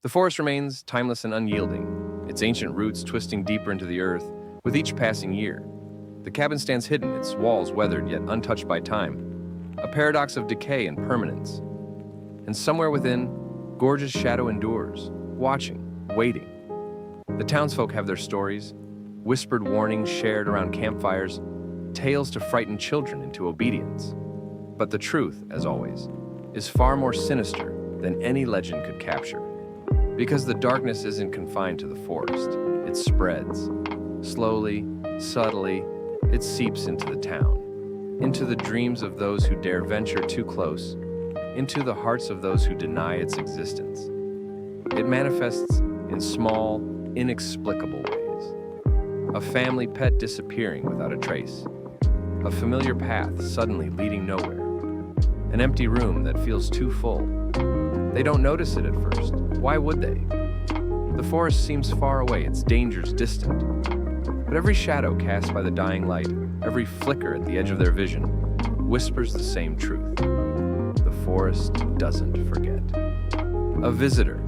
The forest remains timeless and unyielding, its ancient roots twisting deeper into the earth with each passing year. The cabin stands hidden, its walls weathered yet untouched by time, a paradox of decay and permanence. And somewhere within, gorgeous shadow endures, watching, waiting. The townsfolk have their stories, whispered warnings shared around campfires, tales to frighten children into obedience. But the truth, as always, is far more sinister than any legend could capture. Because the darkness isn't confined to the forest, it spreads. Slowly, subtly, it seeps into the town, into the dreams of those who dare venture too close, into the hearts of those who deny its existence. It manifests in small, inexplicable ways. A family pet disappearing without a trace. A familiar path suddenly leading nowhere. An empty room that feels too full. They don't notice it at first. Why would they? The forest seems far away, its dangers distant. But every shadow cast by the dying light, every flicker at the edge of their vision, whispers the same truth. The forest doesn't forget. A visitor.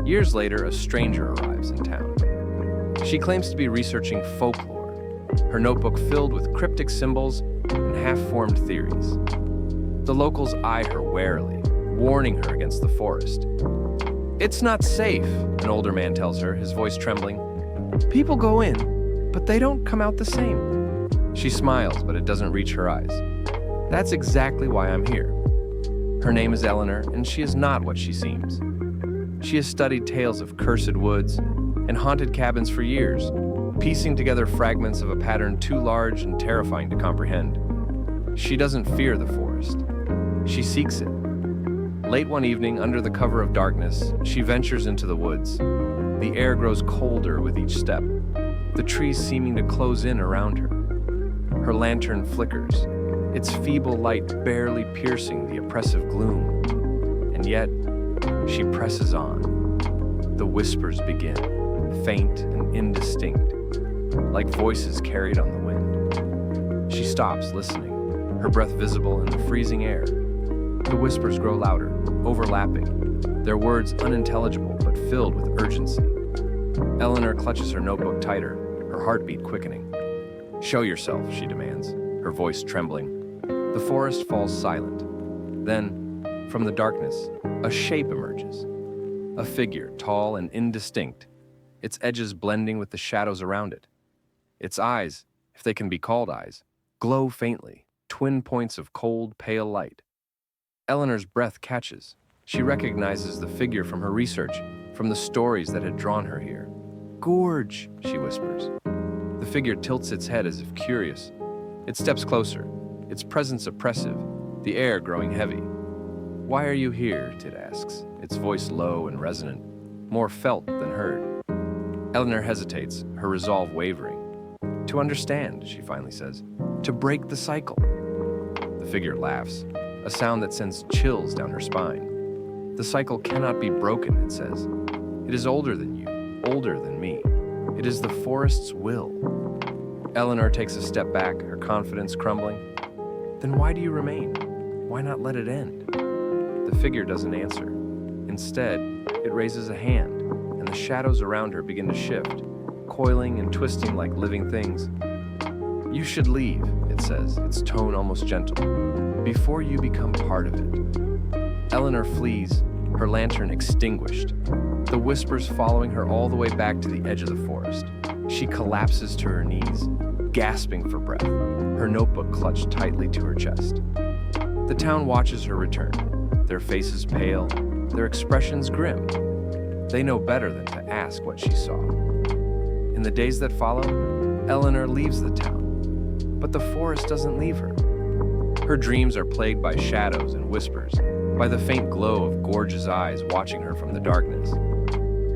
Years later, a stranger arrives in town. She claims to be researching folklore, her notebook filled with cryptic symbols and half-formed theories. The locals eye her warily, warning her against the forest. "It's not safe," an older man tells her, his voice trembling. "People go in, but they don't come out the same." She smiles, but it doesn't reach her eyes. "That's exactly why I'm here." Her name is Eleanor, and she is not what she seems. She has studied tales of cursed woods and haunted cabins for years, piecing together fragments of a pattern too large and terrifying to comprehend. She doesn't fear the forest. She seeks it. Late one evening, under the cover of darkness, she ventures into the woods. The air grows colder with each step, the trees seeming to close in around her. Her lantern flickers, its feeble light barely piercing the oppressive gloom. And yet, she presses on. The whispers begin, faint and indistinct, like voices carried on the wind. She stops, listening, her breath visible in the freezing air. The whispers grow louder, overlapping, their words unintelligible but filled with urgency. Eleanor clutches her notebook tighter, her heartbeat quickening. "Show yourself," she demands, her voice trembling. The forest falls silent. Then, from the darkness, a shape emerges. A figure, tall and indistinct, its edges blending with the shadows around it. Its eyes, if they can be called eyes, glow faintly, twin points of cold, pale light. Eleanor's breath catches. She recognizes the figure from her research, from the stories that had drawn her here. "Gorge," she whispers. The figure tilts its head as if curious. It steps closer, its presence oppressive, the air growing heavy. "Why are you here?" Tid asks, its voice low and resonant, more felt than heard. Eleanor hesitates, her resolve wavering. "To understand," she finally says. "To break the cycle." The figure laughs, a sound that sends chills down her spine. "The cycle cannot be broken," it says. "It is older than you, older than me. It is the forest's will." Eleanor takes a step back, her confidence crumbling. "Then why do you remain? Why not let it end?" The figure doesn't answer. Instead, it raises a hand, and the shadows around her begin to shift, coiling and twisting like living things. "You should leave," it says, its tone almost gentle, "before you become part of it." Eleanor flees, her lantern extinguished, the whispers following her all the way back to the edge of the forest. She collapses to her knees, gasping for breath, her notebook clutched tightly to her chest. The town watches her return, their faces pale, their expressions grim. They know better than to ask what she saw. In the days that follow, Eleanor leaves the town, but the forest doesn't leave her. Her dreams are plagued by shadows and whispers, by the faint glow of Gorge's eyes watching her from the darkness.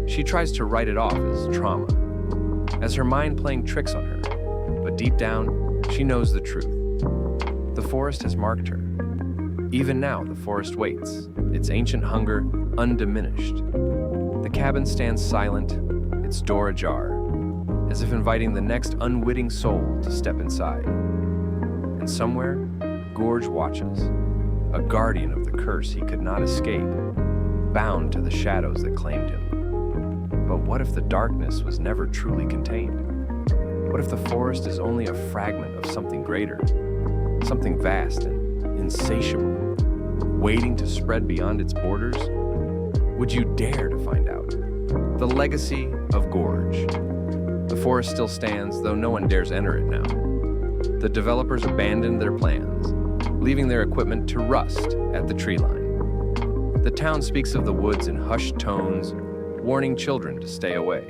She tries to write it off as trauma, as her mind playing tricks on her, but deep down, she knows the truth. The forest has marked her. Even now, the forest waits, its ancient hunger undiminished. The cabin stands silent, its door ajar, as if inviting the next unwitting soul to step inside. And somewhere, Gorge watches, a guardian of the curse he could not escape. bound to the shadows that claimed him. But what if the darkness was never truly contained? What if the forest is only a fragment of something greater, something vast and insatiable, waiting to spread beyond its borders? Would you dare to find out? The legacy of Gorge. The forest still stands, though no one dares enter it now. The developers abandoned their plans, leaving their equipment to rust at the tree line. The town speaks of the woods in hushed tones, warning children to stay away.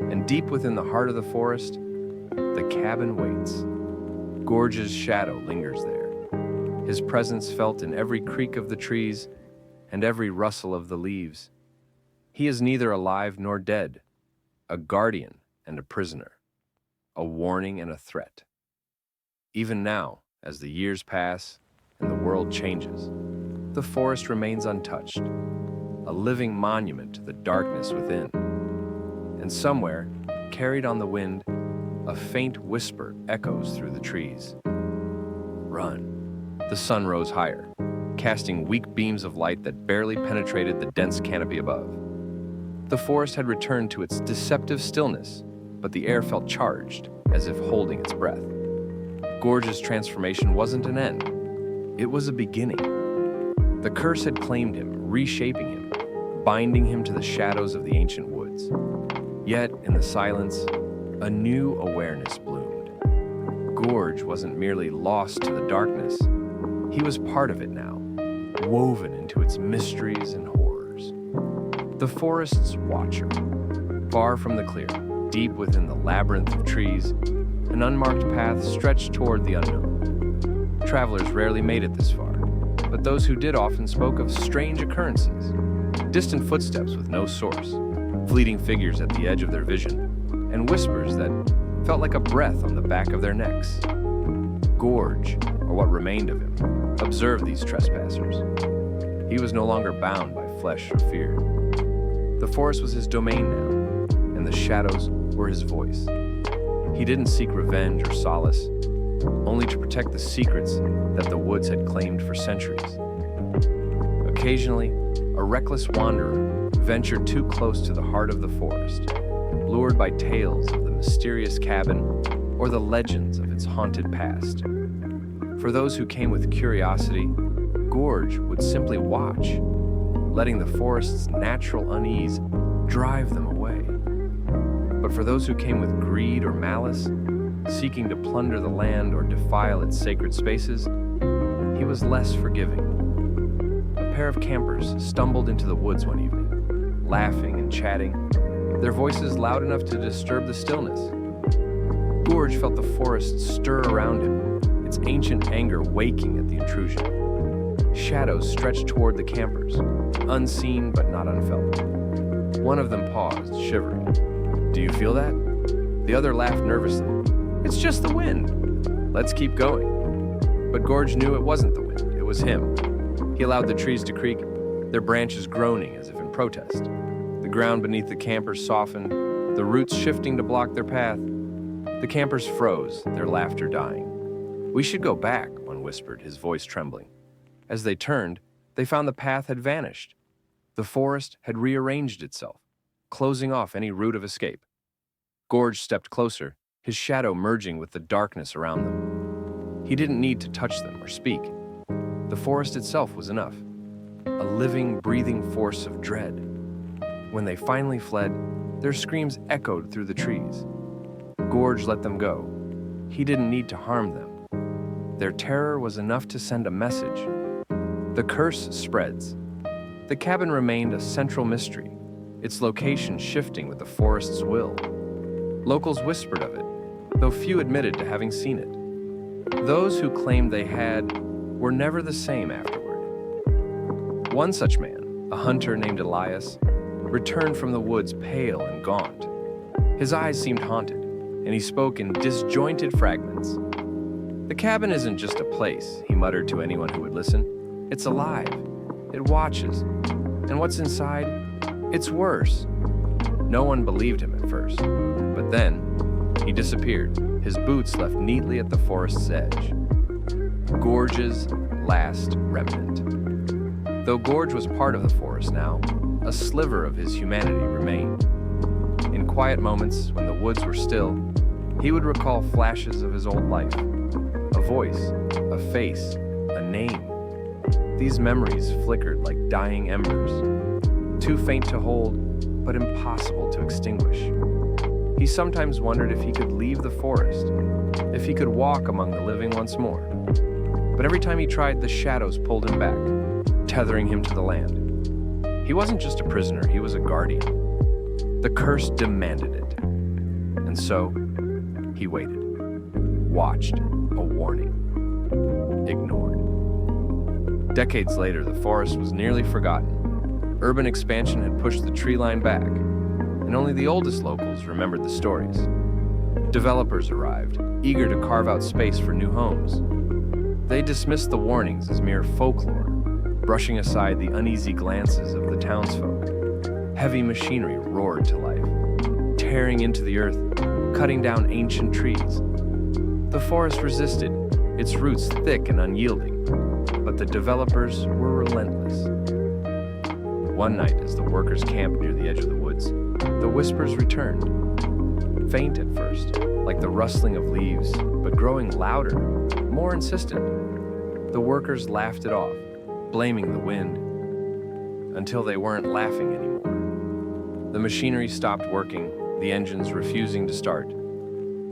And deep within the heart of the forest, the cabin waits. Gorge's shadow lingers there, his presence felt in every creak of the trees and every rustle of the leaves. He is neither alive nor dead, a guardian and a prisoner, a warning and a threat. Even now, as the years pass and the world changes, the forest remains untouched, a living monument to the darkness within. And somewhere, carried on the wind, a faint whisper echoes through the trees. Run. The sun rose higher, casting weak beams of light that barely penetrated the dense canopy above. The forest had returned to its deceptive stillness, but the air felt charged, as if holding its breath. Gorge's transformation wasn't an end. It was a beginning. The curse had claimed him, reshaping him, binding him to the shadows of the ancient woods. Yet, in the silence, a new awareness bloomed. Gorge wasn't merely lost to the darkness. He was part of it now, woven into its mysteries and horrors. The forest's watcher. Far from the clearing, deep within the labyrinth of trees, an unmarked path stretched toward the unknown. Travelers rarely made it this far, but those who did often spoke of strange occurrences, distant footsteps with no source, fleeting figures at the edge of their vision, and whispers that felt like a breath on the back of their necks. Gorge, or what remained of him, observed these trespassers. He was no longer bound by flesh or fear. The forest was his domain now, and the shadows were his voice. He didn't seek revenge or solace, only to protect the secrets that the woods had claimed for centuries. Occasionally, a reckless wanderer ventured too close to the heart of the forest, lured by tales of the mysterious cabin or the legends of its haunted past. For those who came with curiosity, Gorge would simply watch, letting the forest's natural unease drive them away. But for those who came with greed or malice, seeking to plunder the land or defile its sacred spaces, he was less forgiving. A pair of campers stumbled into the woods one evening, laughing and chatting, their voices loud enough to disturb the stillness. Gorge felt the forest stir around him, its ancient anger waking at the intrusion. Shadows stretched toward the campers, unseen but not unfelt. One of them paused, shivering. "Do you feel that?" The other laughed nervously. "It's just the wind. Let's keep going." But Gorge knew it wasn't the wind, it was him. He allowed the trees to creak, their branches groaning as if in protest. The ground beneath the campers softened, the roots shifting to block their path. The campers froze, their laughter dying. "We should go back," one whispered, his voice trembling. As they turned, they found the path had vanished. The forest had rearranged itself, closing off any route of escape. Gorge stepped closer, his shadow merging with the darkness around them. He didn't need to touch them or speak. The forest itself was enough, a living, breathing force of dread. When they finally fled, their screams echoed through the trees. Gorge let them go. He didn't need to harm them. Their terror was enough to send a message. The curse spreads. The cabin remained a central mystery, its location shifting with the forest's will. Locals whispered of it, though few admitted to having seen it. Those who claimed they had were never the same afterward. One such man, a hunter named Elias, returned from the woods pale and gaunt. His eyes seemed haunted, and he spoke in disjointed fragments. "The cabin isn't just a place," he muttered to anyone who would listen. "It's alive. It watches. And what's inside? It's worse." No one believed him at first, but then he disappeared, his boots left neatly at the forest's edge. Gorge's last remnant. Though Gorge was part of the forest now, a sliver of his humanity remained. In quiet moments, when the woods were still, he would recall flashes of his old life. A voice, a face, a name. These memories flickered like dying embers, too faint to hold, but impossible to extinguish. He sometimes wondered if he could leave the forest, if he could walk among the living once more. But every time he tried, the shadows pulled him back, tethering him to the land. He wasn't just a prisoner, he was a guardian. The curse demanded it. And so, he waited, watched, a warning, ignored. Decades later, the forest was nearly forgotten. Urban expansion had pushed the tree line back, and only the oldest locals remembered the stories. Developers arrived, eager to carve out space for new homes. They dismissed the warnings as mere folklore, brushing aside the uneasy glances of the townsfolk. Heavy machinery roared to life, tearing into the earth, cutting down ancient trees. The forest resisted, its roots thick and unyielding, but the developers were relentless. One night, as the workers camped near the edge of the woods, the whispers returned. Faint at first, like the rustling of leaves, but growing louder, more insistent. The workers laughed it off, blaming the wind, until they weren't laughing anymore. The machinery stopped working, the engines refusing to start.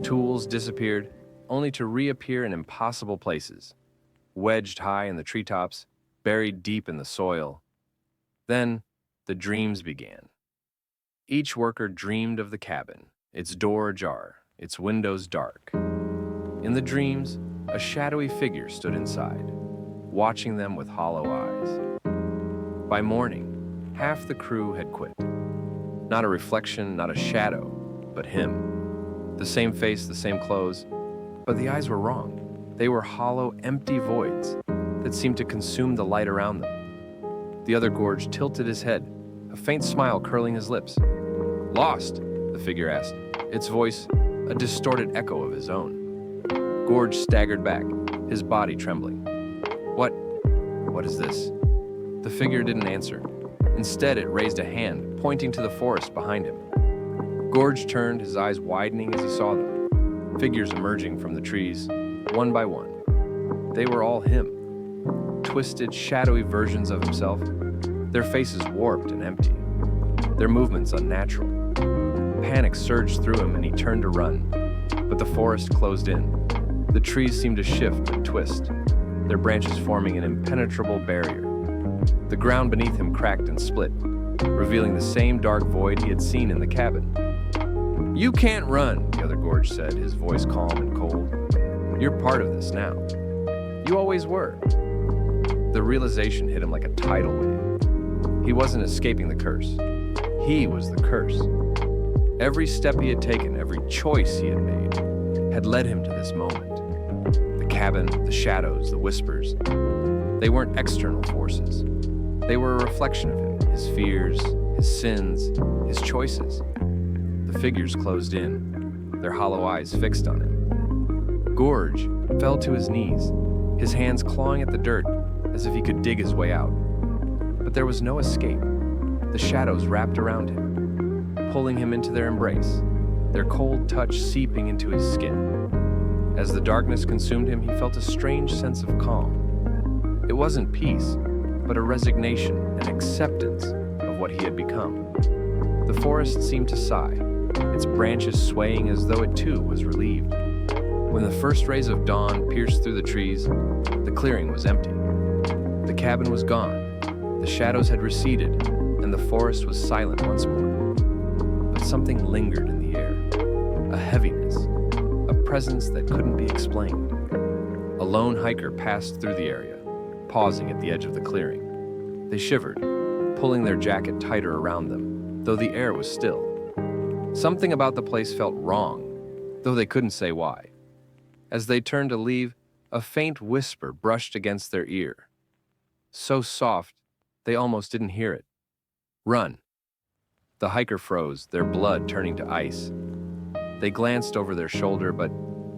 Tools disappeared, only to reappear in impossible places, wedged high in the treetops, buried deep in the soil. Then, the dreams began. Each worker dreamed of the cabin, its door ajar, its windows dark. In the dreams, a shadowy figure stood inside, watching them with hollow eyes. By morning, half the crew had quit. Not a reflection, not a shadow, but him. The same face, the same clothes, but the eyes were wrong. They were hollow, empty voids that seemed to consume the light around them. The other Gorge tilted his head, a faint smile curling his lips. "Lost?" the figure asked, its voice a distorted echo of his own. Gorge staggered back, his body trembling. What is this?" The figure didn't answer. Instead, it raised a hand, pointing to the forest behind him. Gorge turned, his eyes widening as he saw them. Figures emerging from the trees, one by one. They were all him. Twisted, shadowy versions of himself, their faces warped and empty, their movements unnatural. Panic surged through him and he turned to run, but the forest closed in. The trees seemed to shift and twist, their branches forming an impenetrable barrier. The ground beneath him cracked and split, revealing the same dark void he had seen in the cabin. "You can't run," the other Gorge said, his voice calm and cold. "You're part of this now. You always were." The realization hit him like a tidal wave. He wasn't escaping the curse. He was the curse. Every step he had taken, every choice he had made, had led him to this moment. The cabin, the shadows, the whispers, they weren't external forces. They were a reflection of him, his fears, his sins, his choices. The figures closed in, their hollow eyes fixed on him. Gorge fell to his knees, his hands clawing at the dirt as if he could dig his way out. But there was no escape. The shadows wrapped around him, pulling him into their embrace, their cold touch seeping into his skin. As the darkness consumed him, he felt a strange sense of calm. It wasn't peace, but a resignation, an acceptance of what he had become. The forest seemed to sigh, its branches swaying as though it too was relieved. When the first rays of dawn pierced through the trees, the clearing was empty. The cabin was gone, the shadows had receded, and the forest was silent once more. But something lingered in the air, a heaviness, a presence that couldn't be explained. A lone hiker passed through the area, pausing at the edge of the clearing. They shivered, pulling their jacket tighter around them, though the air was still. Something about the place felt wrong, though they couldn't say why. As they turned to leave, a faint whisper brushed against their ear. So soft, they almost didn't hear it. "Run." The hiker froze, their blood turning to ice. They glanced over their shoulder, but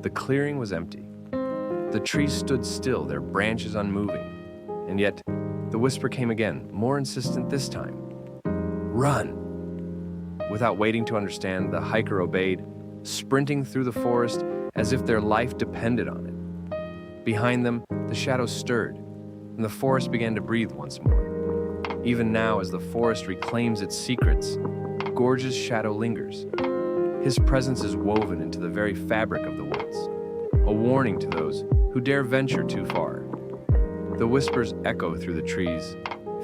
the clearing was empty. The trees stood still, their branches unmoving, and yet The whisper came again, more insistent this time. Run! Without waiting to understand, the hiker obeyed, sprinting through the forest as if their life depended on it. Behind them, the shadows stirred, and the forest began to breathe once more. Even now, as the forest reclaims its secrets, Gorge's shadow lingers. His presence is woven into the very fabric of the woods, a warning to those who dare venture too far. The whispers echo through the trees,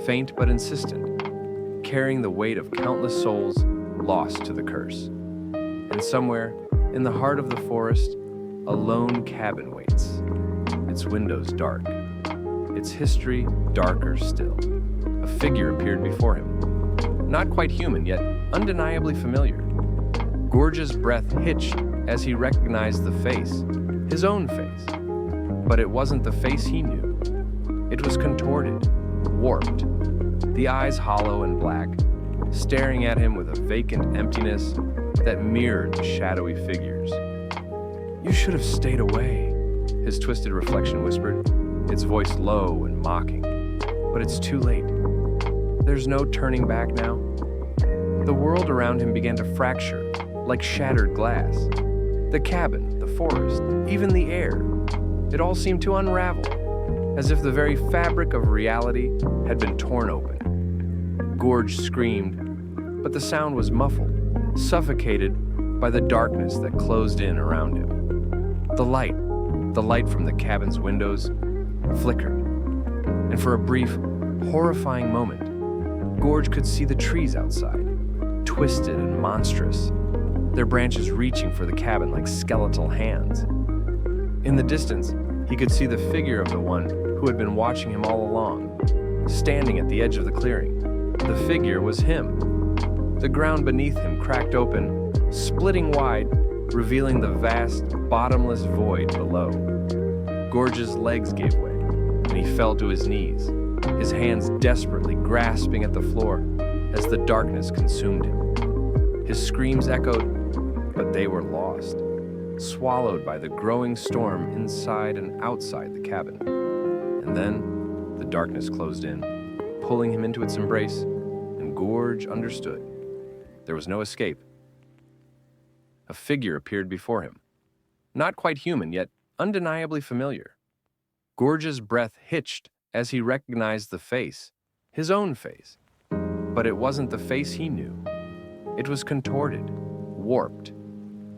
faint but insistent, carrying the weight of countless souls lost to the curse. And somewhere, in the heart of the forest, a lone cabin waits, its windows dark, its history darker still. A figure appeared before him, not quite human, yet undeniably familiar. Gorge's breath hitched as he recognized the face, his own face. But it wasn't the face he knew. It was contorted, warped, the eyes hollow and black, staring at him with a vacant emptiness that mirrored the shadowy figures. You should have stayed away, his twisted reflection whispered, its voice low and mocking. But it's too late. There's no turning back now. The world around him began to fracture, like shattered glass. The cabin, the forest, even the air. It all seemed to unravel, as if the very fabric of reality had been torn open. Gorge screamed, but the sound was muffled, suffocated by the darkness that closed in around him. The light from the cabin's windows, flickered, and for a brief, horrifying moment, Gorge could see the trees outside, twisted and monstrous, their branches reaching for the cabin like skeletal hands. In the distance, he could see the figure of the one who had been watching him all along, standing at the edge of the clearing. The figure was him. The ground beneath him cracked open, splitting wide, revealing the vast, bottomless void below. Gorge's legs gave way, and he fell to his knees, his hands desperately grasping at the floor as the darkness consumed him. His screams echoed, but they were lost, swallowed by the growing storm inside and outside the cabin. And then the darkness closed in, pulling him into its embrace, and Gorge understood. There was no escape. A figure appeared before him, not quite human, yet undeniably familiar. Gorge's breath hitched as he recognized the face, his own face. But it wasn't the face he knew. It was contorted, warped,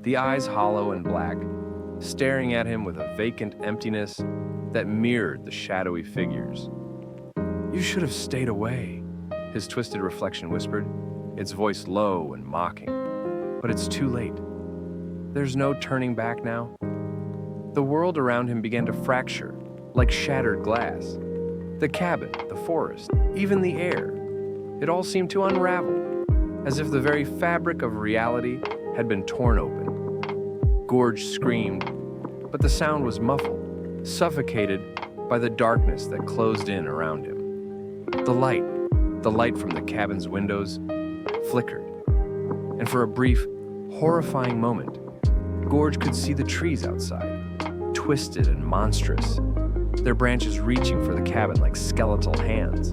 the eyes hollow and black, staring at him with a vacant emptiness that mirrored the shadowy figures. You should have stayed away, his twisted reflection whispered, its voice low and mocking. But it's too late. There's no turning back now. The world around him began to fracture, like shattered glass. The cabin, the forest, even the air. It all seemed to unravel, as if the very fabric of reality had been torn open. Gorge screamed, but the sound was muffled, suffocated by the darkness that closed in around him. The light from the cabin's windows, flickered, and for a brief, horrifying moment, Gorge could see the trees outside, twisted and monstrous, their branches reaching for the cabin like skeletal hands.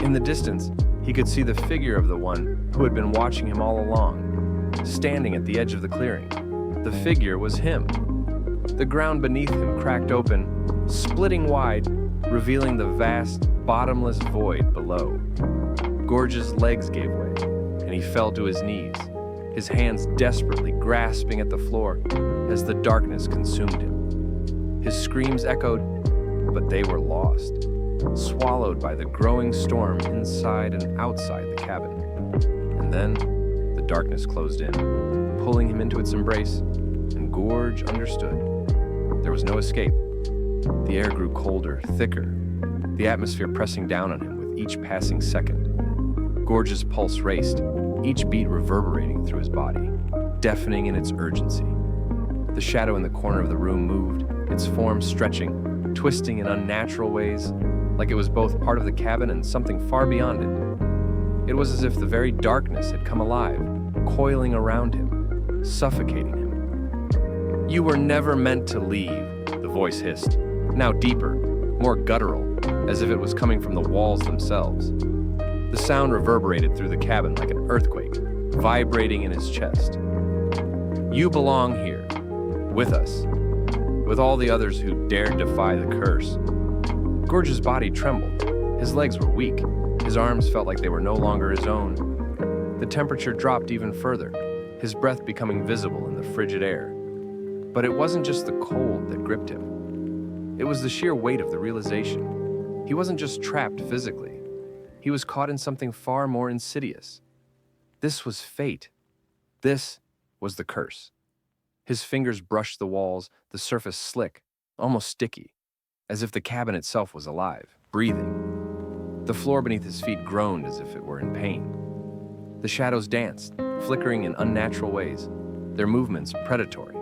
In the distance, he could see the figure of the one who had been watching him all along, standing at the edge of the clearing. The figure was him. The ground beneath him cracked open, splitting wide, revealing the vast, bottomless void below. Gorge's legs gave way, and he fell to his knees, his hands desperately grasping at the floor as the darkness consumed him. His screams echoed, but they were lost, swallowed by the growing storm inside and outside the cabin. And then the darkness closed in, pulling him into its embrace, and Gorge understood. There was no escape. The air grew colder, thicker, the atmosphere pressing down on him with each passing second. Gorge's pulse raced, each beat reverberating through his body, deafening in its urgency. The shadow in the corner of the room moved, its form stretching, twisting in unnatural ways, like it was both part of the cabin and something far beyond it. It was as if the very darkness had come alive, coiling around him, suffocating him. You were never meant to leave, the voice hissed, now deeper, more guttural. as if it was coming from the walls themselves. The sound reverberated through the cabin like an earthquake, vibrating in his chest. You belong here, with us, with all the others who dared defy the curse. Gorge's body trembled. His legs were weak. His arms felt like they were no longer his own. The temperature dropped even further, his breath becoming visible in the frigid air. But it wasn't just the cold that gripped him. It was the sheer weight of the realization. He wasn't just trapped physically. He was caught in something far more insidious. This was fate. This was the curse. His fingers brushed the walls, the surface slick, almost sticky, as if the cabin itself was alive, breathing. The floor beneath his feet groaned as if it were in pain. The shadows danced, flickering in unnatural ways, their movements predatory.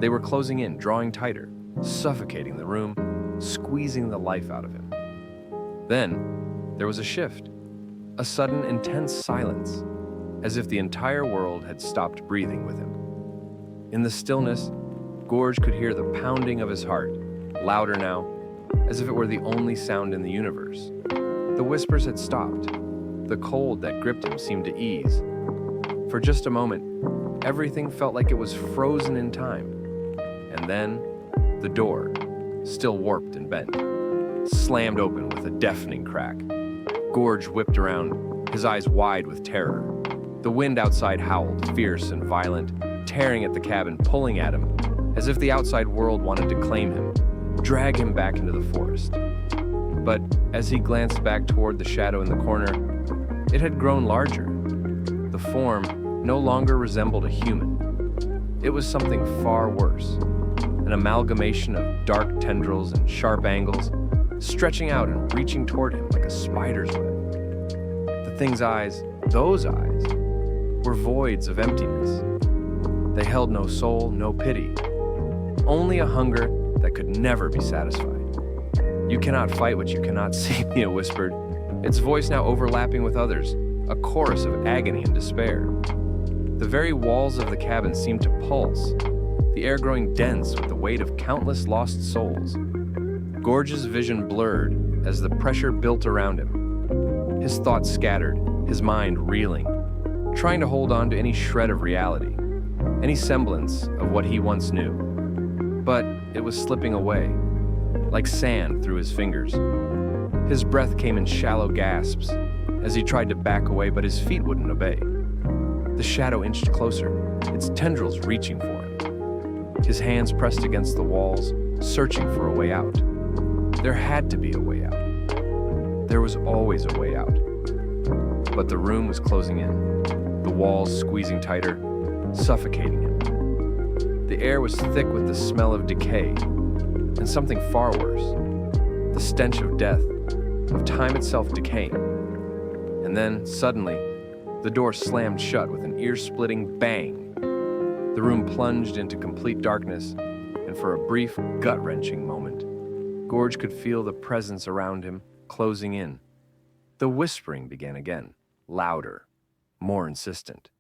They were closing in, drawing tighter, suffocating the room, squeezing the life out of him. Then, there was a shift, a sudden intense silence, as if the entire world had stopped breathing with him. In the stillness, Gorge could hear the pounding of his heart, louder now, as if it were the only sound in the universe. The whispers had stopped. The cold that gripped him seemed to ease. For just a moment, everything felt like it was frozen in time. And then, the door, still warped and bent, slammed open with a deafening crack. Gorge whipped around, his eyes wide with terror. The wind outside howled, fierce and violent, tearing at the cabin, pulling at him, as if the outside world wanted to claim him, drag him back into the forest. But as he glanced back toward the shadow in the corner, it had grown larger. The form no longer resembled a human. It was something far worse, an amalgamation of dark tendrils and sharp angles, stretching out and reaching toward him like a spider's web. The thing's eyes, those eyes, were voids of emptiness. They held no soul, no pity, only a hunger that could never be satisfied. You cannot fight what you cannot see, Mia whispered, its voice now overlapping with others, a chorus of agony and despair. The very walls of the cabin seemed to pulse, the air growing dense with the weight of countless lost souls. Gorge's vision blurred as the pressure built around him. His thoughts scattered, his mind reeling, trying to hold on to any shred of reality, any semblance of what he once knew. But it was slipping away, like sand through his fingers. His breath came in shallow gasps as he tried to back away, but his feet wouldn't obey. The shadow inched closer, its tendrils reaching for him. His hands pressed against the walls, searching for a way out. There had to be a way out. There was always a way out. But the room was closing in, the walls squeezing tighter, suffocating him. The air was thick with the smell of decay, and something far worse, the stench of death, of time itself decaying. And then, suddenly, the door slammed shut with an ear-splitting bang. The room plunged into complete darkness, and for a brief, gut-wrenching moment, Gorge could feel the presence around him closing in. The whispering began again, louder, more insistent.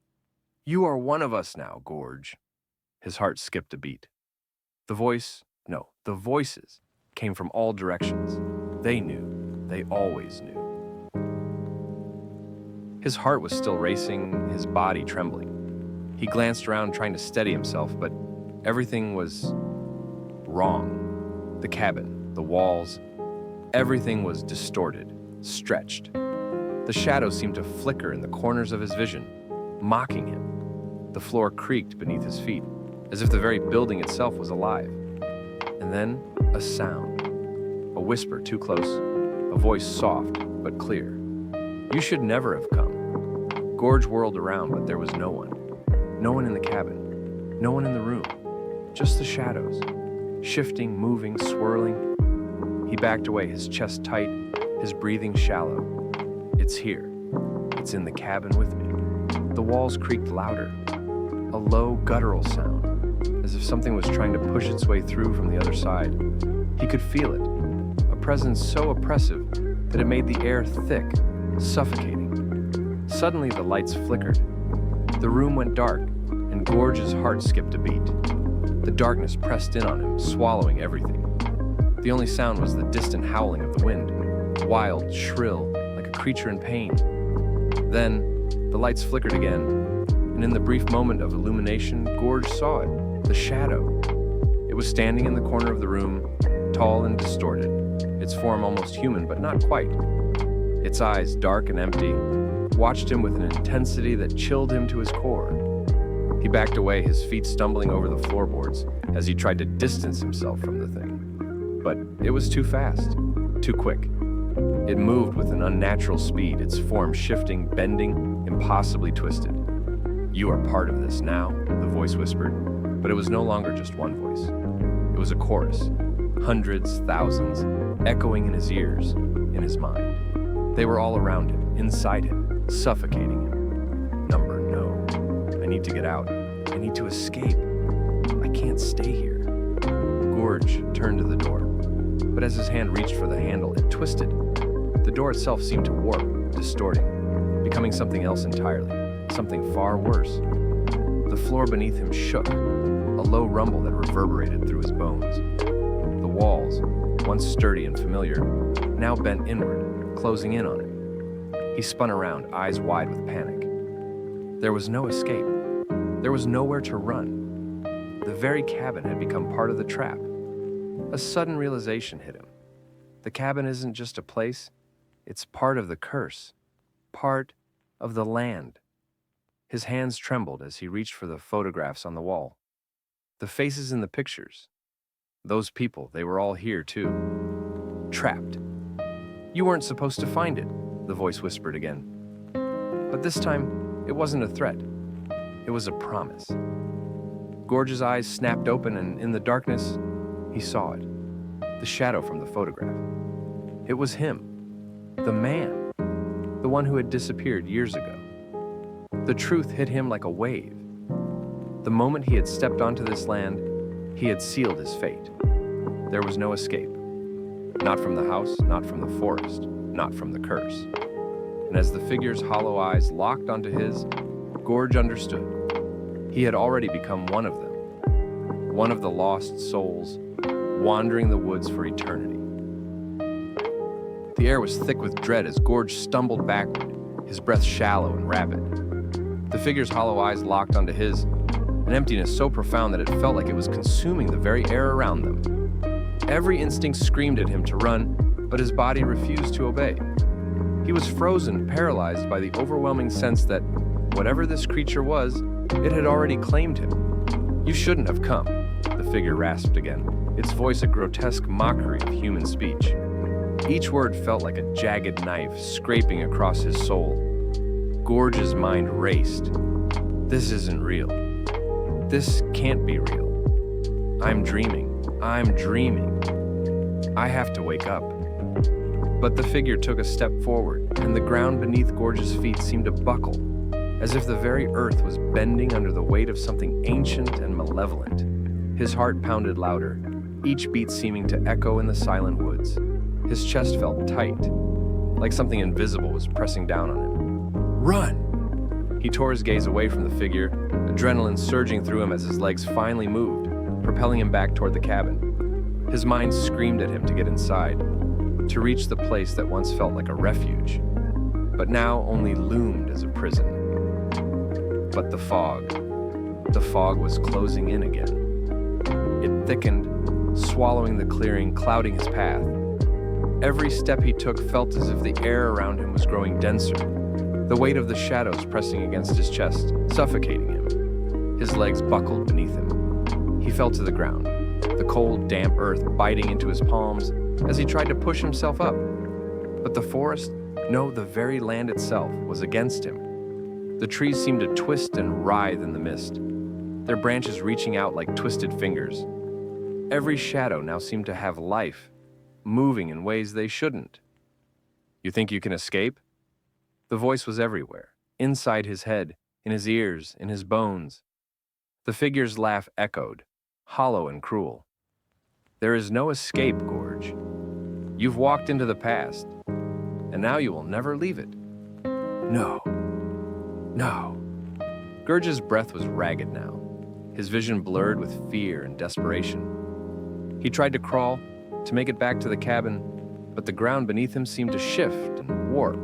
"You are one of us now, Gorge." His heart skipped a beat. The voices came from all directions. They knew. They always knew. His heart was still racing, his body trembling. He glanced around trying to steady himself, but everything was wrong. The cabin, the walls, everything was distorted, stretched. The shadows seemed to flicker in the corners of his vision, mocking him. The floor creaked beneath his feet, as if the very building itself was alive. And then, a sound. A whisper too close, a voice soft but clear. "You should never have come." Gorge whirled around, but there was no one. No one in the cabin. No one in the room. Just the shadows. Shifting, moving, swirling. He backed away, his chest tight, his breathing shallow. "It's here. It's in the cabin with me." The walls creaked louder. A low, guttural sound, as if something was trying to push its way through from the other side. He could feel it. A presence so oppressive that it made the air thick, suffocating. Suddenly the lights flickered. The room went dark, and Gorge's heart skipped a beat. The darkness pressed in on him, swallowing everything. The only sound was the distant howling of the wind, wild, shrill, like a creature in pain. Then, the lights flickered again, and in the brief moment of illumination, Gorge saw it, the shadow. It was standing in the corner of the room, tall and distorted, its form almost human, but not quite. Its eyes, dark and empty, watched him with an intensity that chilled him to his core. He backed away, his feet stumbling over the floorboards as he tried to distance himself from the thing. But it was too fast, too quick. It moved with an unnatural speed, its form shifting, bending, impossibly twisted. "You are part of this now," the voice whispered, but it was no longer just one voice. It was a chorus, hundreds, thousands, echoing in his ears, in his mind. They were all around him, inside him, suffocating him. "Number, no. I need to get out. I need to escape. I can't stay here." Gorge turned to the door, but as his hand reached for the handle, it twisted. The door itself seemed to warp, distorting, becoming something else entirely, something far worse. The floor beneath him shook, a low rumble that reverberated through his bones. The walls, once sturdy and familiar, now bent inward, closing in on him. He spun around, eyes wide with panic. There was no escape. There was nowhere to run. The very cabin had become part of the trap. A sudden realization hit him. The cabin isn't just a place, it's part of the curse, part of the land. His hands trembled as he reached for the photographs on the wall. The faces in the pictures. Those people, they were all here too. Trapped. "You weren't supposed to find it," the voice whispered again. But this time, it wasn't a threat. It was a promise. Gorge's eyes snapped open, and in the darkness, he saw it. The shadow from the photograph. It was him. The man. The one who had disappeared years ago. The truth hit him like a wave. The moment he had stepped onto this land, he had sealed his fate. There was no escape. Not from the house, not from the forest, not from the curse. And as the figure's hollow eyes locked onto his, Gorge understood. He had already become one of them. One of the lost souls, wandering the woods for eternity. The air was thick with dread as Gorge stumbled backward, his breath shallow and rapid. The figure's hollow eyes locked onto his, an emptiness so profound that it felt like it was consuming the very air around them. Every instinct screamed at him to run, but his body refused to obey. He was frozen, paralyzed by the overwhelming sense that, whatever this creature was, it had already claimed him. "You shouldn't have come," the figure rasped again, its voice a grotesque mockery of human speech. Each word felt like a jagged knife scraping across his soul. Gorge's mind raced. "This isn't real. This can't be real. I'm dreaming. I'm dreaming. I have to wake up." But the figure took a step forward, and the ground beneath Gorge's feet seemed to buckle, as if the very earth was bending under the weight of something ancient and malevolent. His heart pounded louder, each beat seeming to echo in the silent woods. His chest felt tight, like something invisible was pressing down on him. "Run!" He tore his gaze away from the figure, adrenaline surging through him as his legs finally moved, propelling him back toward the cabin. His mind screamed at him to get inside, to reach the place that once felt like a refuge, but now only loomed as a prison. But the fog was closing in again. It thickened, swallowing the clearing, clouding his path. Every step he took felt as if the air around him was growing denser, the weight of the shadows pressing against his chest, suffocating him. His legs buckled beneath him. He fell to the ground, the cold, damp earth biting into his palms as he tried to push himself up. But the forest, no, the very land itself, was against him. The trees seemed to twist and writhe in the mist, their branches reaching out like twisted fingers. Every shadow now seemed to have life, moving in ways they shouldn't. "You think you can escape?" The voice was everywhere, inside his head, in his ears, in his bones. The figure's laugh echoed, hollow and cruel. "There is no escape, Gorge. You've walked into the past, and now you will never leave it." "No. No." Gorge's breath was ragged now, his vision blurred with fear and desperation. He tried to crawl, to make it back to the cabin, but the ground beneath him seemed to shift and warp.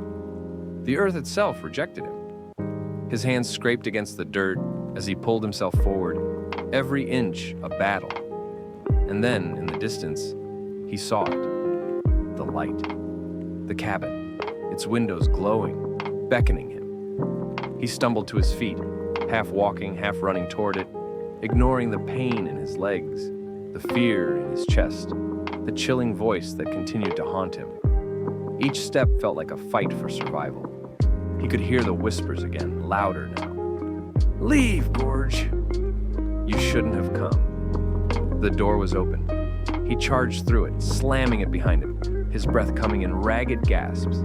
The earth itself rejected him. His hands scraped against the dirt as he pulled himself forward, every inch a battle. And then, in the distance, he saw it. The light. The cabin, its windows glowing, beckoning him. He stumbled to his feet, half walking, half running toward it, ignoring the pain in his legs, the fear in his chest, the chilling voice that continued to haunt him. Each step felt like a fight for survival. He could hear the whispers again, louder now. "Leave, Gorge! You shouldn't have come." The door was open. He charged through it, slamming it behind him, his breath coming in ragged gasps.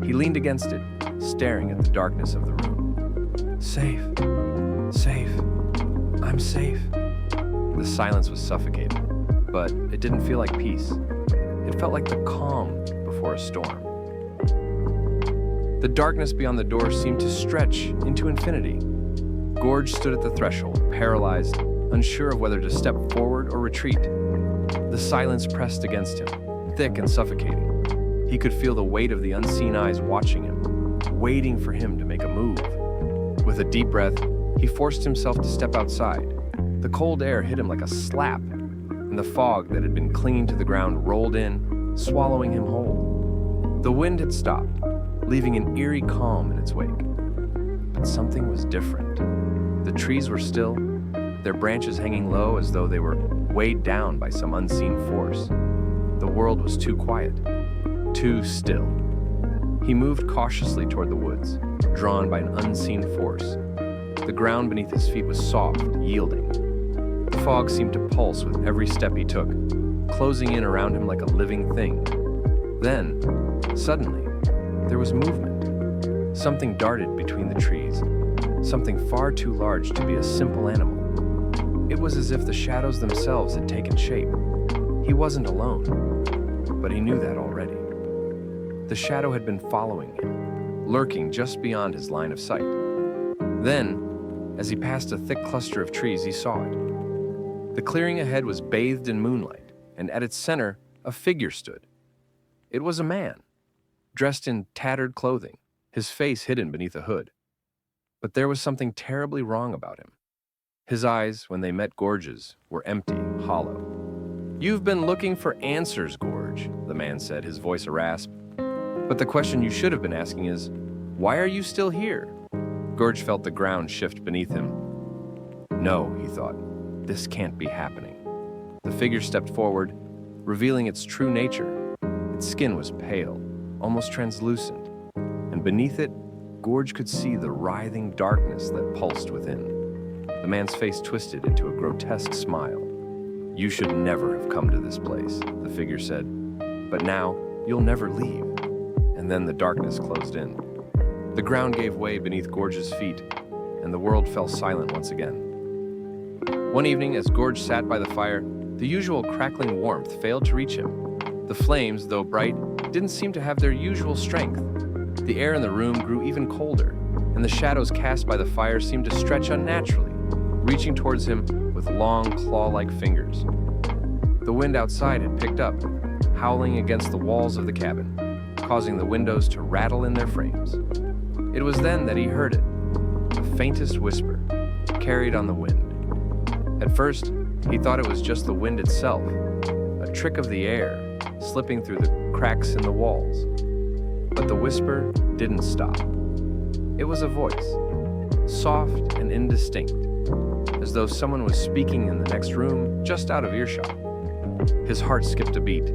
He leaned against it, staring at the darkness of the room. Safe. Safe. I'm safe. The silence was suffocating, but it didn't feel like peace. It felt like the calm before a storm. The darkness beyond the door seemed to stretch into infinity. Gorge stood at the threshold, paralyzed, unsure of whether to step forward or retreat. The silence pressed against him, thick and suffocating. He could feel the weight of the unseen eyes watching him, waiting for him to make a move. With a deep breath, he forced himself to step outside. The cold air hit him like a slap, and the fog that had been clinging to the ground rolled in, swallowing him whole. The wind had stopped, leaving an eerie calm in its wake. But something was different. The trees were still, their branches hanging low as though they were weighed down by some unseen force. The world was too quiet, too still. He moved cautiously toward the woods, drawn by an unseen force. The ground beneath his feet was soft, yielding. The fog seemed to pulse with every step he took, closing in around him like a living thing. Then, suddenly, there was movement. Something darted between the trees, something far too large to be a simple animal. It was as if the shadows themselves had taken shape. He wasn't alone, but he knew that already. The shadow had been following him, lurking just beyond his line of sight. Then, as he passed a thick cluster of trees, he saw it. The clearing ahead was bathed in moonlight, and at its center, a figure stood. It was a man, dressed in tattered clothing, his face hidden beneath a hood. But there was something terribly wrong about him. His eyes, when they met Gorge's, were empty, hollow. "You've been looking for answers, Gorge," the man said, his voice a rasp. "But the question you should have been asking is, why are you still here?" Gorge felt the ground shift beneath him. No, he thought, this can't be happening. The figure stepped forward, revealing its true nature. Its skin was pale, almost translucent, and beneath it, Gorge could see the writhing darkness that pulsed within. The man's face twisted into a grotesque smile. "You should never have come to this place," the figure said. "But now, you'll never leave." And then the darkness closed in. The ground gave way beneath Gorge's feet, and the world fell silent once again. One evening, as Gorge sat by the fire, the usual crackling warmth failed to reach him. The flames, though bright, didn't seem to have their usual strength. The air in the room grew even colder, and the shadows cast by the fire seemed to stretch unnaturally, reaching towards him with long, claw-like fingers. The wind outside had picked up, howling against the walls of the cabin, causing the windows to rattle in their frames. It was then that he heard it, the faintest whisper, carried on the wind. At first, he thought it was just the wind itself, a trick of the air, slipping through the cracks in the walls. But the whisper didn't stop. It was a voice, soft and indistinct, as though someone was speaking in the next room, just out of earshot. His heart skipped a beat.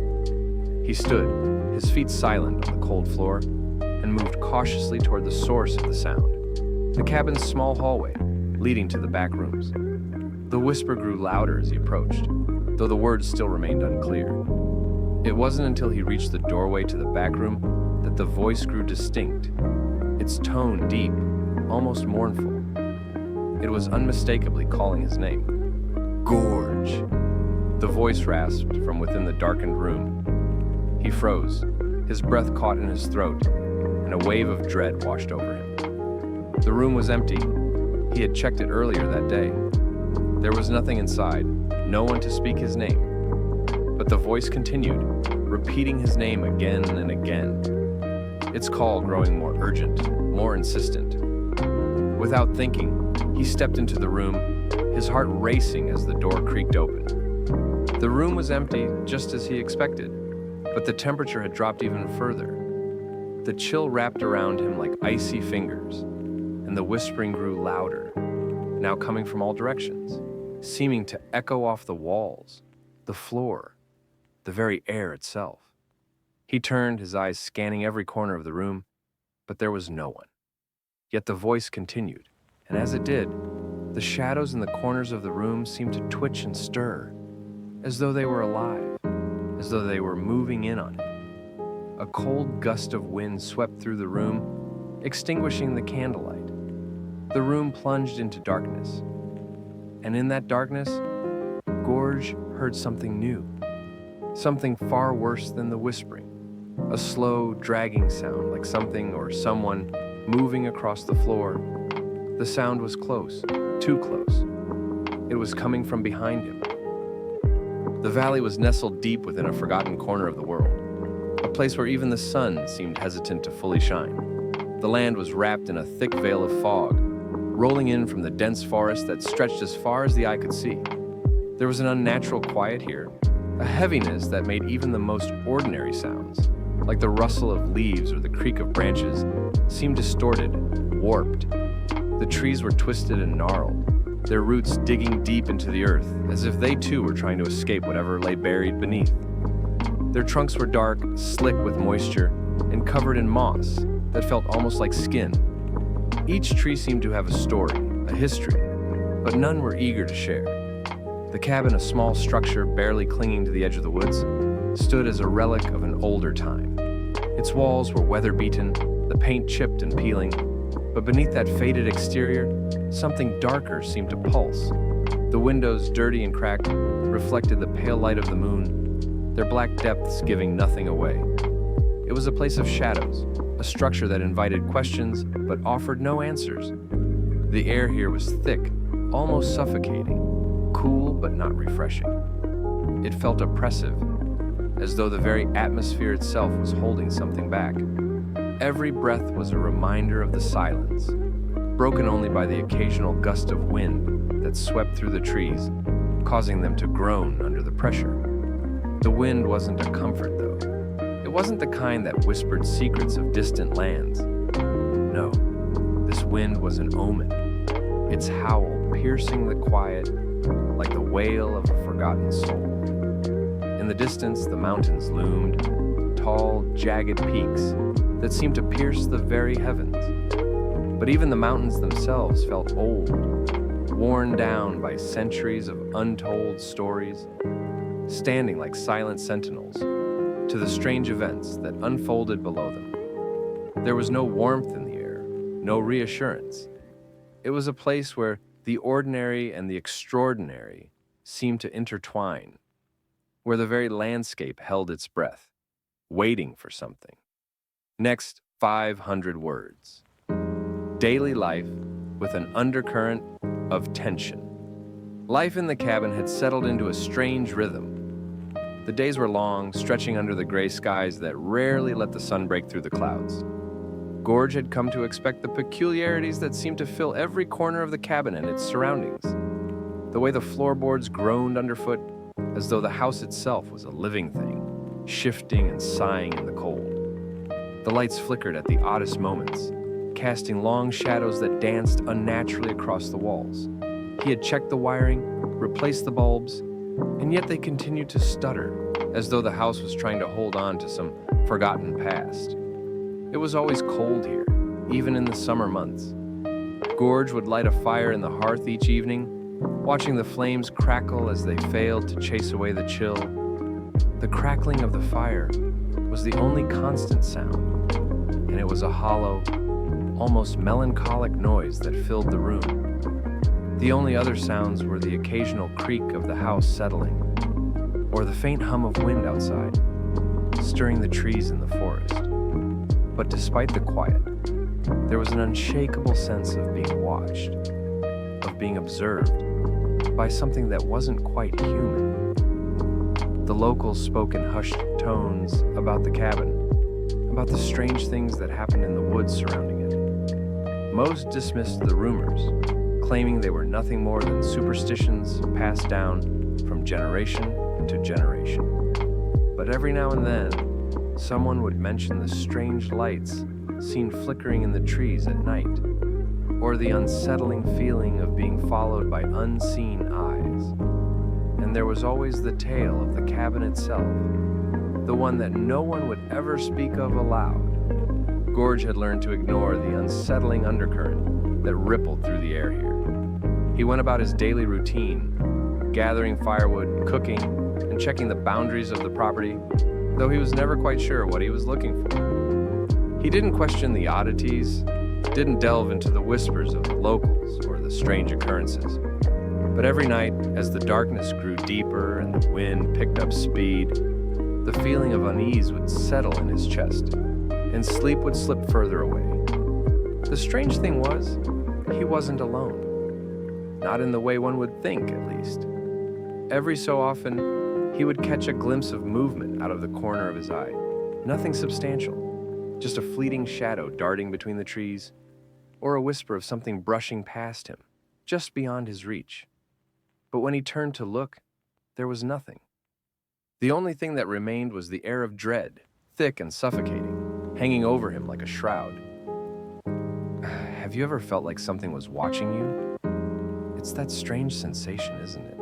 He stood, his feet silent on the cold floor, and moved cautiously toward the source of the sound, the cabin's small hallway, leading to the back rooms. The whisper grew louder as he approached, though the words still remained unclear. It wasn't until he reached the doorway to the back room that the voice grew distinct, its tone deep, almost mournful. It was unmistakably calling his name. "Gorge!" The voice rasped from within the darkened room. He froze, his breath caught in his throat, and a wave of dread washed over him. The room was empty. He had checked it earlier that day. There was nothing inside, no one to speak his name. But the voice continued, repeating his name again and again, its call growing more urgent, more insistent. Without thinking, he stepped into the room, his heart racing as the door creaked open. The room was empty, just as he expected, but the temperature had dropped even further. The chill wrapped around him like icy fingers, and the whispering grew louder, now coming from all directions, seeming to echo off the walls, the floor, the very air itself. He turned, his eyes scanning every corner of the room, but there was no one. Yet the voice continued, and as it did, the shadows in the corners of the room seemed to twitch and stir, as though they were alive, as though they were moving in on it. A cold gust of wind swept through the room, extinguishing the candlelight. The room plunged into darkness, and in that darkness, Gorge heard something new, something far worse than the whispering, a slow, dragging sound like something or someone moving across the floor. The sound was close, too close. It was coming from behind him. The valley was nestled deep within a forgotten corner of the world, a place where even the sun seemed hesitant to fully shine. The land was wrapped in a thick veil of fog, rolling in from the dense forest that stretched as far as the eye could see. There was an unnatural quiet here, a heaviness that made even the most ordinary sounds, like the rustle of leaves or the creak of branches, seem distorted, warped. The trees were twisted and gnarled, their roots digging deep into the earth, as if they too were trying to escape whatever lay buried beneath. Their trunks were dark, slick with moisture, and covered in moss that felt almost like skin. Each tree seemed to have a story, a history, but none were eager to share. The cabin, a small structure barely clinging to the edge of the woods, stood as a relic of an older time. Its walls were weather-beaten, the paint chipped and peeling, but beneath that faded exterior, something darker seemed to pulse. The windows, dirty and cracked, reflected the pale light of the moon, their black depths giving nothing away. It was a place of shadows, a structure that invited questions but offered no answers. The air here was thick, almost suffocating, cool but not refreshing. It felt oppressive, as though the very atmosphere itself was holding something back. Every breath was a reminder of the silence, broken only by the occasional gust of wind that swept through the trees, causing them to groan under the pressure. The wind wasn't a comfort, though. It wasn't the kind that whispered secrets of distant lands. No, this wind was an omen, its howl piercing the quiet like the wail of a forgotten soul. In the distance, the mountains loomed, tall, jagged peaks that seemed to pierce the very heavens. But even the mountains themselves felt old, worn down by centuries of untold stories, standing like silent sentinels to the strange events that unfolded below them. There was no warmth in the air, no reassurance. It was a place where the ordinary and the extraordinary seemed to intertwine, where the very landscape held its breath, waiting for something. Next 500 words. Daily life with an undercurrent of tension. Life in the cabin had settled into a strange rhythm. The days were long, stretching under the gray skies that rarely let the sun break through the clouds. Gorge had come to expect the peculiarities that seemed to fill every corner of the cabin and its surroundings. The way the floorboards groaned underfoot, as though the house itself was a living thing, shifting and sighing in the cold. The lights flickered at the oddest moments, casting long shadows that danced unnaturally across the walls. He had checked the wiring, replaced the bulbs, and yet they continued to stutter, as though the house was trying to hold on to some forgotten past. It was always cold here, even in the summer months. Gorge would light a fire in the hearth each evening, watching the flames crackle as they failed to chase away the chill. The crackling of the fire was the only constant sound, and it was a hollow, almost melancholic noise that filled the room. The only other sounds were the occasional creak of the house settling, or the faint hum of wind outside, stirring the trees in the forest. But despite the quiet, there was an unshakable sense of being watched, of being observed by something that wasn't quite human. The locals spoke in hushed tones about the cabin, about the strange things that happened in the woods surrounding it. Most dismissed the rumors, claiming they were nothing more than superstitions passed down from generation to generation. But every now and then, someone would mention the strange lights seen flickering in the trees at night, or the unsettling feeling of being followed by unseen eyes. And there was always the tale of the cabin itself, the one that no one would ever speak of aloud. Gorge had learned to ignore the unsettling undercurrent that rippled through the air here. He went about his daily routine, gathering firewood, cooking, and checking the boundaries of the property, though he was never quite sure what he was looking for. He didn't question the oddities, didn't delve into the whispers of the locals or the strange occurrences. But every night, as the darkness grew deeper and the wind picked up speed, the feeling of unease would settle in his chest, and sleep would slip further away. The strange thing was, he wasn't alone. Not in the way one would think, at least. Every so often, he would catch a glimpse of movement out of the corner of his eye. Nothing substantial, just a fleeting shadow darting between the trees, or a whisper of something brushing past him, just beyond his reach. But when he turned to look, there was nothing. The only thing that remained was the air of dread, thick and suffocating, hanging over him like a shroud. Have you ever felt like something was watching you? It's that strange sensation, isn't it?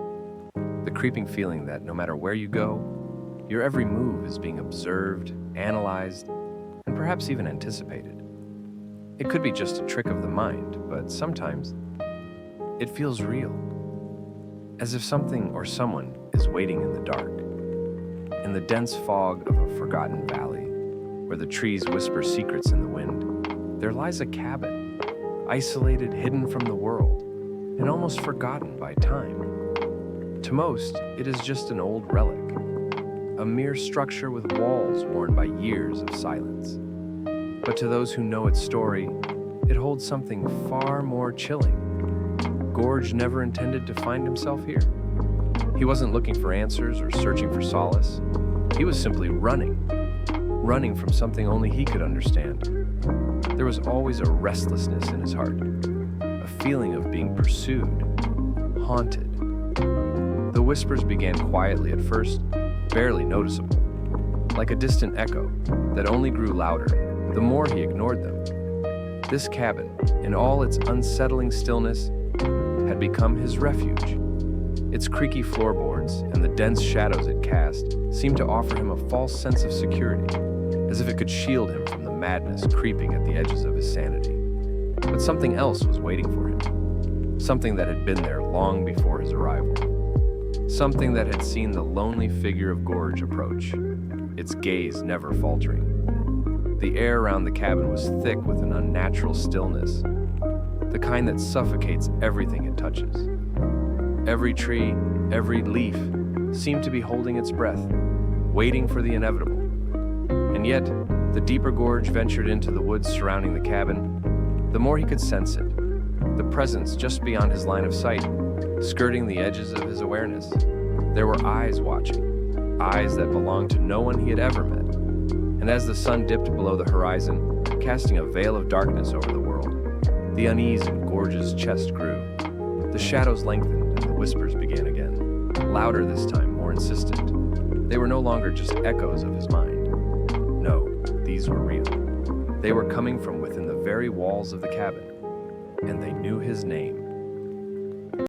The creeping feeling that no matter where you go, your every move is being observed, analyzed, and perhaps even anticipated. It could be just a trick of the mind, but sometimes it feels real. As if something or someone is waiting in the dark, in the dense fog of a forgotten valley, where the trees whisper secrets in the wind. There lies a cabin, isolated, hidden from the world, and almost forgotten by time. To most, it is just an old relic, a mere structure with walls worn by years of silence. But to those who know its story, it holds something far more chilling. Gorge never intended to find himself here. He wasn't looking for answers or searching for solace. He was simply running from something only he could understand. There was always a restlessness in his heart, a feeling of being pursued, haunted. The whispers began quietly at first, barely noticeable, like a distant echo that only grew louder the more he ignored them. This cabin, in all its unsettling stillness, had become his refuge. Its creaky floorboards and the dense shadows it cast seemed to offer him a false sense of security, as if it could shield him from the madness creeping at the edges of his sanity. But something else was waiting for him, something that had been there long before his arrival, something that had seen the lonely figure of Gorge approach, its gaze never faltering. The air around the cabin was thick with an unnatural stillness, the kind that suffocates everything it touches. Every tree, every leaf seemed to be holding its breath, waiting for the inevitable. And yet, the deeper Gorge ventured into the woods surrounding the cabin, the more he could sense it, the presence just beyond his line of sight, skirting the edges of his awareness. There were eyes watching, eyes that belonged to no one he had ever met. And as the sun dipped below the horizon, casting a veil of darkness over the world, the unease in Gorge's chest grew. The shadows lengthened and the whispers began again, louder this time, more insistent. They were no longer just echoes of his mind. No, these were real. They were coming from within the very walls of the cabin, and they knew his name.